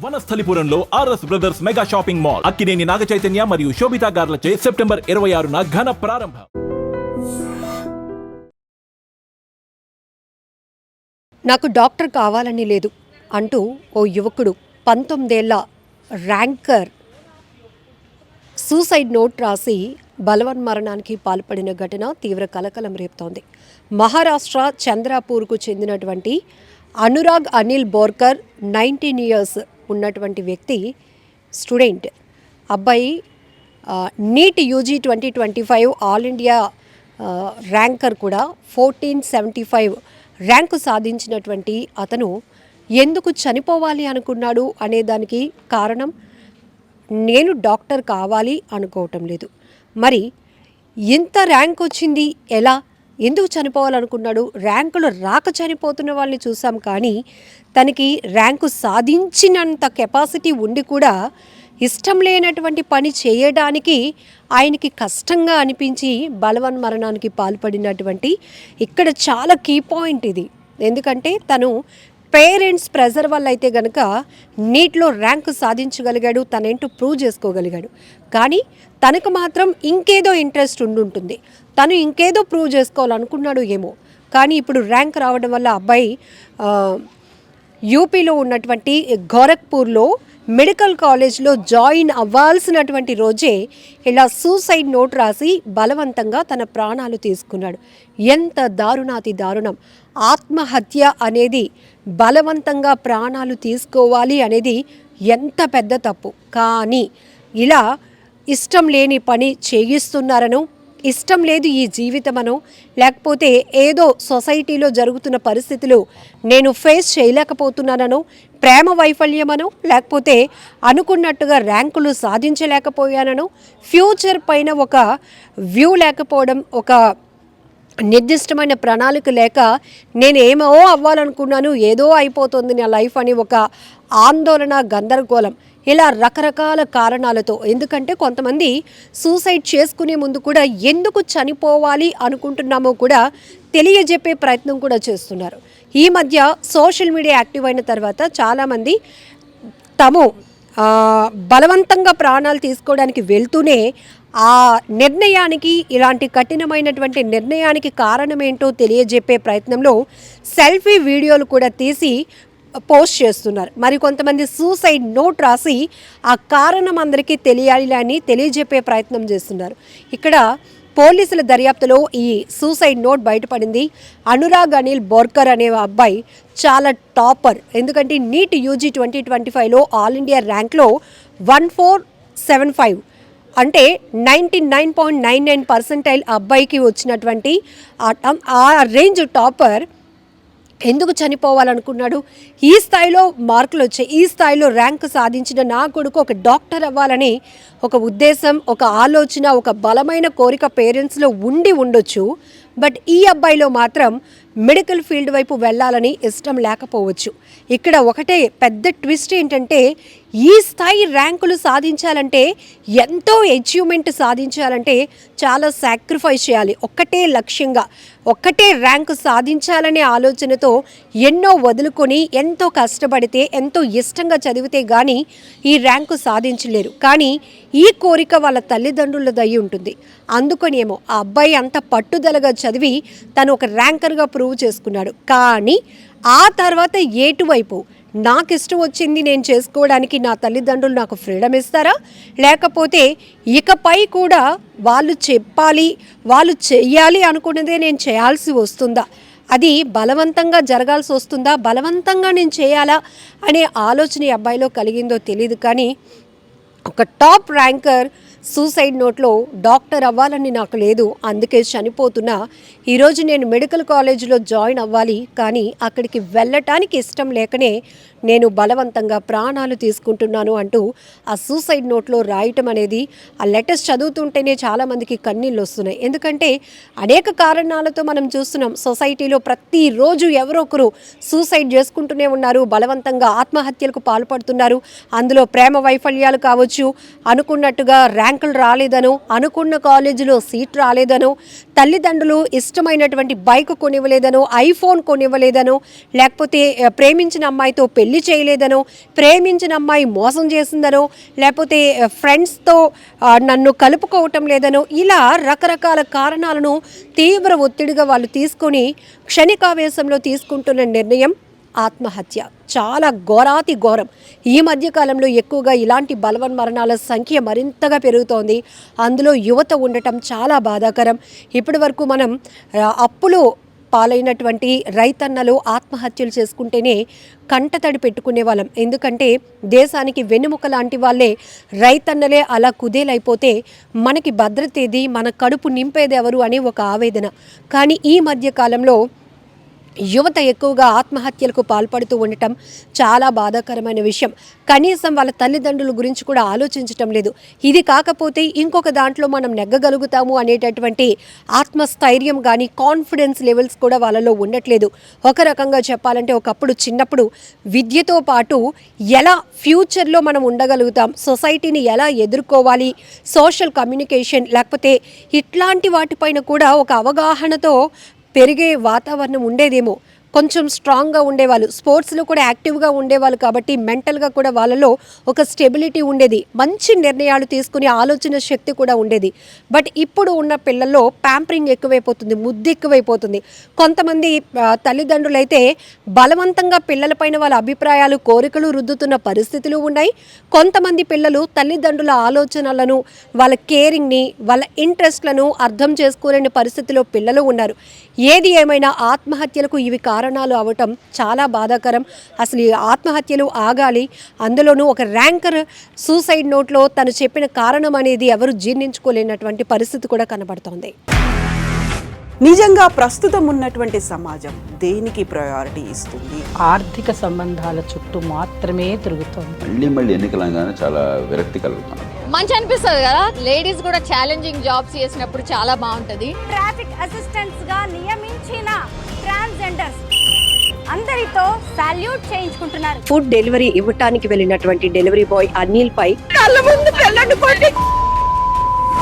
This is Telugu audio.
వనస్థలిపురంలో RS brothers mega shopping mall Akkineni Naga Chaitanya మరియు శోభితా గార్లచే సెప్టెంబర్ 26న ఘన ప్రారంభం. నాకు డాక్టర్ కావాలని లేదు అంటూ ఓ యువకుడు 19 ఏళ్ల ర్యాంకర్ సూసైడ్ నోట్ రాసి బలవన్మరణానికి పాల్పడిన ఘటన తీవ్ర కలకలం రేపుతోంది. మహారాష్ట్ర చంద్రాపూర్కు చెందినటువంటి అనురాగ్ అనిల్ బోర్కర్ 19 ఇయర్స్ ఉన్నటువంటి వ్యక్తి స్టూడెంట్. అబ్బాయి NEET UG 2025 all India ranker కూడా 1475 ర్యాంకు సాధించినటువంటి అతను ఎందుకు చనిపోవాలి అనుకున్నాడు అనేదానికి కారణం నేను డాక్టర్ కావాలి అనుకోవటం లేదు. మరి ఇంత ర్యాంక్ వచ్చింది ఎలా, ఎందుకు చనిపోవాలనుకున్నాడు? ర్యాంకులు రాక చనిపోతున్న వాళ్ళని చూసాం, కానీ తనకి ర్యాంకు సాధించినంత కెపాసిటీ ఉండి కూడా ఇష్టం లేనటువంటి పని చేయడానికి ఆయనకి కష్టంగా అనిపించి బలవన్మరణానికి పాల్పడినటువంటి ఇక్కడ చాలా కీ పాయింట్ ఇది. ఎందుకంటే తను పేరెంట్స్ ప్రెజర్ వల్ల అయితే కనుక నీట్లో ర్యాంకు సాధించగలిగాడు, తనేంటో ప్రూవ్ చేసుకోగలిగాడు. కానీ తనకు మాత్రం ఇంకేదో ఇంట్రెస్ట్ ఉండుంటుంది, తను ఇంకేదో ప్రూవ్ చేసుకోవాలనుకున్నాడు ఏమో. కానీ ఇప్పుడు ర్యాంక్ రావడం వల్ల అబ్బాయి యూపీలో ఉన్నటువంటి గోరఖ్పూర్లో మెడికల్ కాలేజ్లో జాయిన్ అవ్వాల్సినటువంటి రోజే ఇలా సూసైడ్ నోట్ రాసి బలవంతంగా తన ప్రాణాలు తీసుకున్నాడు. ఎంత దారుణాతి దారుణం! ఆత్మహత్య అనేది, బలవంతంగా ప్రాణాలు తీసుకోవాలి అనేది ఎంత పెద్ద తప్పు. కానీ ఇలా ఇష్టం లేని పని చేయిస్తున్నారనో, ఇష్టం లేదు ఈ జీవితమనో, లేకపోతే ఏదో సొసైటీలో జరుగుతున్న పరిస్థితులు నేను ఫేస్ చేయలేకపోతున్నానో, ప్రేమ వైఫల్యమనో, లేకపోతే అనుకున్నట్టుగా ర్యాంకులు సాధించలేకపోయాననో, ఫ్యూచర్ పైన ఒక వ్యూ లేకపోవడం, ఒక నిర్దిష్టమైన ప్రణాళిక లేక నేను ఏమో అవ్వాలనుకున్నాను, ఏదో అయిపోతుంది నా లైఫ్ అని ఒక ఆందోళన, గందరగోళం, ఇలా రకరకాల కారణాలతో. ఎందుకంటే కొంతమంది సూసైడ్ చేసుకునే ముందు కూడా ఎందుకు చనిపోవాలి అనుకుంటున్నామో కూడా తెలియజెప్పే ప్రయత్నం కూడా చేస్తున్నారు. ఈ మధ్య సోషల్ మీడియా యాక్టివ్ అయిన తర్వాత చాలామంది తాము బలవంతంగా ప్రాణాలు తీసుకోవడానికి వెళ్తూనే ఆ నిర్ణయానికి, ఇలాంటి కఠినమైనటువంటి నిర్ణయానికి కారణమేంటో తెలియజెప్పే ప్రయత్నంలో సెల్ఫీ వీడియోలు కూడా తీసి పోస్ట్ చేస్తున్నారు. మరి కొంతమంది సూసైడ్ నోట్ రాసి ఆ కారణం అందరికీ తెలియాలి అని తెలియజెప్పే ప్రయత్నం చేస్తున్నారు. ఇక్కడ పోలీసుల దర్యాప్తులో ఈ సూసైడ్ నోట్ బయటపడింది. అనురాగ్ అనిల్ బోర్కర్ అనే అబ్బాయి చాలా టాపర్. ఎందుకంటే నీట్ యూజీ 2025లో ఆల్ ఇండియా ర్యాంక్లో 1475 అంటే 99.99% అబ్బాయికి వచ్చినటువంటి ఆ రేంజ్ టాపర్ ఎందుకు చనిపోవాలనుకున్నాడు? ఈ స్థాయిలో మార్కులు వచ్చాయి, ఈ స్థాయిలో ర్యాంక్ సాధించిన నా కొడుకు ఒక డాక్టర్ అవ్వాలని ఒక ఉద్దేశం, ఒక ఆలోచన, ఒక బలమైన కోరిక పేరెంట్స్లో ఉండి ఉండొచ్చు. బట్ ఈ అబ్బాయిలో మాత్రం మెడికల్ ఫీల్డ్ వైపు వెళ్ళాలని ఇష్టం లేకపోవచ్చు. ఇక్కడ ఒకటే పెద్ద ట్విస్ట్ ఏంటంటే, ఈ స్థాయి ర్యాంకులు సాధించాలంటే, ఎంతో అచీవ్మెంట్ సాధించాలంటే చాలా సాక్రిఫైస్ చేయాలి. ఒక్కటే లక్ష్యంగా, ఒక్కటే ర్యాంకు సాధించాలనే ఆలోచనతో ఎన్నో వదులుకొని ఎంతో కష్టపడితే, ఎంతో ఇష్టంగా చదివితే కానీ ఈ ర్యాంకు సాధించలేరు. కానీ ఈ కోరిక వాళ్ళ తల్లిదండ్రులది అయి ఉంటుంది. అందుకని ఏమో ఆ అబ్బాయి అంత పట్టుదలగా చదివి తను ఒక ర్యాంకర్గా ప్రూవ్ చేసుకున్నాడు. కానీ ఆ తర్వాత ఏటువైపు నాకు ఇష్టం వచ్చింది నేను చేసుకోవడానికి నా తల్లిదండ్రులు నాకు ఫ్రీడమ్ ఇస్తారా, లేకపోతే ఇకపై కూడా వాళ్ళు చెప్పాలి, వాళ్ళు చెయ్యాలి అనుకున్నదే నేను చేయాల్సి వస్తుందా, అది బలవంతంగా జరగాల్సి వస్తుందా, బలవంతంగా నేను చేయాలా అనే ఆలోచన ఈ అబ్బాయిలో కలిగిందో తెలియదు. కానీ ఒక టాప్ ర్యాంకర్ సూసైడ్ నోట్లో డాక్టర్ అవ్వాలని నాకు లేదు, అందుకే చనిపోతున్నా, ఈరోజు నేను మెడికల్ కాలేజీలో జాయిన్ అవ్వాలి, కానీ అక్కడికి వెళ్ళటానికి ఇష్టం లేకనే నేను బలవంతంగా ప్రాణాలు తీసుకుంటున్నాను అంటూ ఆ సూసైడ్ నోట్లో రాయటం అనేది, ఆ లెటర్స్ చదువుతుంటేనే చాలామందికి కన్నీళ్ళు వస్తున్నాయి. ఎందుకంటే అనేక కారణాలతో మనం చూస్తున్నాం, సొసైటీలో ప్రతిరోజు ఎవరో ఒకరు సూసైడ్ చేసుకుంటూనే ఉన్నారు, బలవంతంగా ఆత్మహత్యలకు పాల్పడుతున్నారు. అందులో ప్రేమ వైఫల్యాలు కావచ్చు, అనుకున్నట్టుగా ర్యాంక్ ర్యాంకులు రాలేదనో, అనుకున్న కాలేజీలో సీట్ రాలేదనో, తల్లిదండ్రులు ఇష్టమైనటువంటి బైక్ కొనివ్వలేదనో, ఐఫోన్ కొనివ్వలేదనో, లేకపోతే ప్రేమించిన అమ్మాయితో పెళ్లి చేయలేదనో, ప్రేమించిన అమ్మాయి మోసం చేసిందనో, లేకపోతే ఫ్రెండ్స్తో నన్ను కలుపుకోవటం లేదనో, ఇలా రకరకాల కారణాలను తీవ్ర ఒత్తిడిగా వాళ్ళు తీసుకొని క్షణికావేశంలో తీసుకుంటున్న నిర్ణయం ఆత్మహత్య. చాలా ఘోరాతి ఘోరం. ఈ మధ్యకాలంలో ఎక్కువగా ఇలాంటి బలవన్మరణాల సంఖ్య మరింతగా పెరుగుతోంది. అందులో యువత ఉండటం చాలా బాధాకరం. ఇప్పటి వరకు మనం అప్పులు పాలైనటువంటి రైతన్నలు ఆత్మహత్యలు చేసుకుంటేనే కంటతడి పెట్టుకునే వాళ్ళం. ఎందుకంటే దేశానికి వెన్నెముక లాంటి వాళ్ళే రైతన్నలే అలా కుదేలైపోతే మనకి భద్రత ఏది, మన కడుపు నింపేది ఎవరు అనే ఒక ఆవేదన. కానీ ఈ మధ్యకాలంలో యువత ఎక్కువగా ఆత్మహత్యలకు పాల్పడుతూ ఉండటం చాలా బాధాకరమైన విషయం. కనీసం వాళ్ళ తల్లిదండ్రుల గురించి కూడా ఆలోచించటం లేదు. ఇది కాకపోతే ఇంకొక దాంట్లో మనం నెగ్గగలుగుతాము అనేటటువంటి ఆత్మస్థైర్యం కానీ కాన్ఫిడెన్స్ లెవెల్స్ కూడా వాళ్ళలో ఉండట్లేదు. ఒక రకంగా చెప్పాలంటే ఒకప్పుడు చిన్నప్పుడు విద్యతో పాటు ఎలా ఫ్యూచర్లో మనం ఉండగలుగుతాం, సొసైటీని ఎలా ఎదుర్కోవాలి, సోషల్ కమ్యూనికేషన్ లేకపోతే ఇట్లాంటి వాటిపైన కూడా ఒక అవగాహనతో పెరిగే వాతావరణం ఉండేదేమో. కొంచెం స్ట్రాంగ్గా ఉండేవాళ్ళు, స్పోర్ట్స్లో కూడా యాక్టివ్గా ఉండేవాళ్ళు కాబట్టి మెంటల్గా కూడా వాళ్ళలో ఒక స్టెబిలిటీ ఉండేది, మంచి నిర్ణయాలు తీసుకునే ఆలోచన శక్తి కూడా ఉండేది. బట్ ఇప్పుడు ఉన్న పిల్లల్లో ప్యాంపరింగ్ ఎక్కువైపోతుంది, ముద్దు ఎక్కువైపోతుంది. కొంతమంది తల్లిదండ్రులు అయితే బలవంతంగా పిల్లలపైన వాళ్ళ అభిప్రాయాలు, కోరికలు రుద్దుతున్న పరిస్థితులు ఉన్నాయి. కొంతమంది పిల్లలు తల్లిదండ్రుల ఆలోచనలను, వాళ్ళ కేరింగ్ని, వాళ్ళ ఇంట్రెస్ట్లను అర్థం చేసుకోలేని పరిస్థితిలో పిల్లలు ఉన్నారు. ఏది ఏమైనా ఆత్మహత్యలకు ఇవి కారణాలు అవటం చాలా బాధాకరం. అసలు ఈ ఆత్మహత్యలు ఆగాలి. అందులోనూ ఒక ర్యాంకర్ సూసైడ్ నోట్లో తను చెప్పిన కారణం అనేది ఎవరు జీర్ణించుకోలేనటువంటి పరిస్థితి కూడా కనబడుతోంది. నిజంగా ప్రస్తుతం ఉన్నటువంటి సమాజం దేనికి ప్రయారిటీ ఇస్తుంది? ఆర్థిక సంబంధాల చుట్టూ మాత్రమే తిరుగుతోంది. మళ్ళీ ఎన్నికలంగానే చాలా విరక్తి కలుగుతాం. మంచి అనిపిస్తుంది కదా, లేడీస్ కూడా ఛాలెంజింగ్ జాబ్స్ చేసినప్పుడు చాలా బాగుంటది. ట్రాఫిక్ అసిస్టెంట్స్ గా నియమించిన ట్రాన్స్జెండర్స్ అందరితో సాల్యూట్ చేయించుకుంటున్నారు. ఫుడ్ డెలివరీ ఇవ్వటానికి వెళ్ళినటువంటి డెలివరీ బాయ్ అనిల్ పై కళ్ళ ముందు